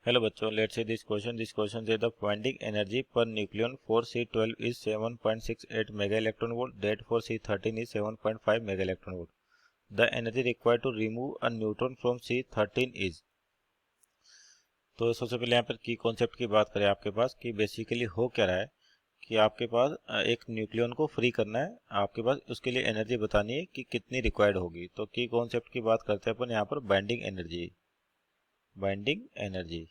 Hello बच्चों, let's see this question. This question says the binding energy per nucleon for C12 is 7.68 mega electron volt. That for C13 is 7.5 mega electron volt. The energy required to remove a neutron from C13 is. तो सबसे पहले यहाँ पर की concept की बात करें आपके पास कि बेसिकली हो क्या रहा है कि आपके पास एक न्यूक्लियन को फ्री करना है, आपके पास उसके लिए एनर्जी बतानी है कि कितनी रिक्वायर्ड होगी। तो की कॉन्सेप्ट की बात करते हैं अपन यहाँ पर बाइंडिंग एनर्जी।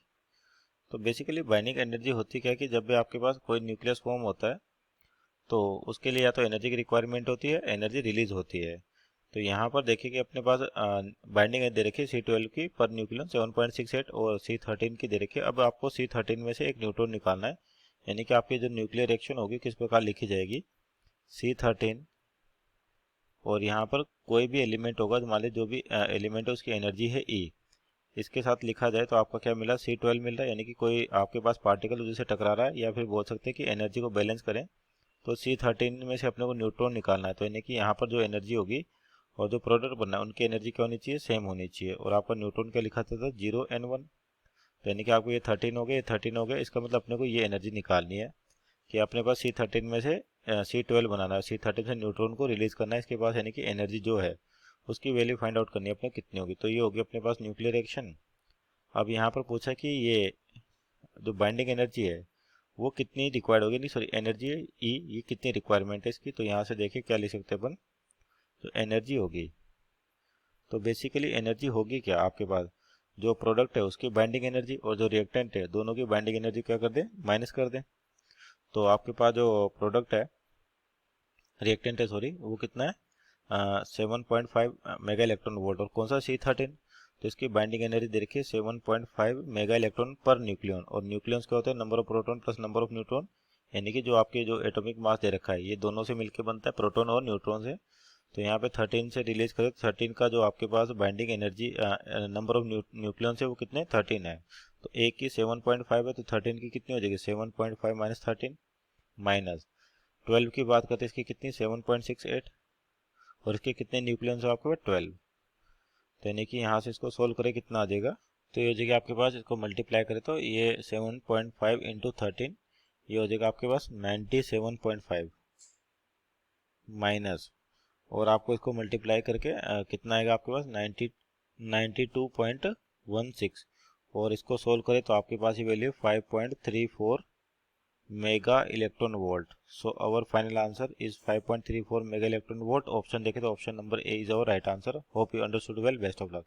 तो बेसिकली बाइंडिंग एनर्जी होती क्या है कि जब भी आपके पास कोई न्यूक्लियस फॉर्म होता है तो उसके लिए या तो एनर्जी की रिक्वायरमेंट होती है, एनर्जी रिलीज होती है। तो यहाँ पर देखिए कि अपने पास बाइंडिंग दे रखी है C12 की पर न्यूक्लियन 7.68 और C13 की दे रखी है। अब आपको C13 में से एक न्यूट्रॉन निकालना है, यानी कि आपकी जो न्यूक्लियर रिएक्शन होगी किस प्रकार लिखी जाएगी, C13 और यहाँ पर कोई भी एलिमेंट होगा, मान लीजिए जो भी एलिमेंट है उसकी एनर्जी है E, इसके साथ लिखा जाए तो आपका क्या मिला, C12 मिल रहा है। यानी कि कोई आपके पास पार्टिकल जिससे टकरा रहा है, या फिर बोल सकते हैं कि एनर्जी को बैलेंस करें तो C13 में से अपने को न्यूट्रॉन निकालना है। तो यानी कि यहाँ पर जो एनर्जी होगी और जो प्रोडक्ट बनना है उनकी एनर्जी क्या होनी चाहिए, सेम होनी चाहिए। और आपका न्यूट्रॉन क्या लिखा था 0 n1। तो यानी कि आपको ये 13 हो गया, ये 13 हो गया। इसका मतलब अपने को ये एनर्जी निकालनी है कि अपने पास C13 में से C12 बनाना है, C13 से न्यूट्रॉन को रिलीज करना है इसके पास, यानी कि एनर्जी जो है उसकी वैल्यू फाइंड आउट करनी है अपने कितनी होगी। तो ये होगी अपने पास न्यूक्लियर रिएक्शन। अब यहाँ पर पूछा कि ये जो बाइंडिंग एनर्जी है वो कितनी रिक्वायर्ड होगी, नहीं सॉरी एनर्जी है ई, ये कितनी रिक्वायरमेंट है इसकी। तो यहाँ से देखिए क्या लिख सकते हैं अपन, तो एनर्जी होगी। तो बेसिकली एनर्जी होगी क्या, आपके पास जो प्रोडक्ट है उसकी बाइंडिंग एनर्जी और जो रिएक्टेंट है दोनों की बाइंडिंग एनर्जी क्या कर दें, माइनस कर दें। तो आपके पास जो प्रोडक्ट है, रिएक्टेंट है सॉरी, वो कितना है 7.5 मेगा इलेक्ट्रॉन वोल्ट। और कौन सा C13, तो इसकी बाइंडिंग एनर्जी दे रखी है 7.5 मेगा इलेक्ट्रॉन पर न्यूक्लियन। और न्यूक्लियंस क्या होता है, number of proton plus number of neutron, यानी कि जो आपके जो एटॉमिक मास दे रखा है ये दोनों से मिलकर बनता है, प्रोटॉन और न्यूट्रॉन से। तो यहाँ पे 13 से रिलीज करें, 13 का जो आपके पास binding energy number of nucleons है वो कितने 13 है। तो एक की 7.5 है तो 13 की कितनी हो जाएगी, 7.5 माइनस 13 माइनस 12 की बात करते हैं इसकी कितनी 7.68 और इसके कितने न्यूक्लियंस है आपके पास 12। तो यानी कि यहाँ से इसको सोल्व करें कितना आ जाएगा, तो ये हो जाएगा आपके पास, इसको मल्टीप्लाई करें तो ये 7.5 इंटू 13, ये हो जाएगा आपके पास 97.5 माइनस, और आपको इसको मल्टीप्लाई करके कितना आएगा आपके पास 92.16, और इसको सोल्व करें तो आपके पास ये value 5.34 mega electron volt. So our final answer is 5.34 mega electron volt. Option देखें तो option number A is our right answer. Hope you understood well, best of luck.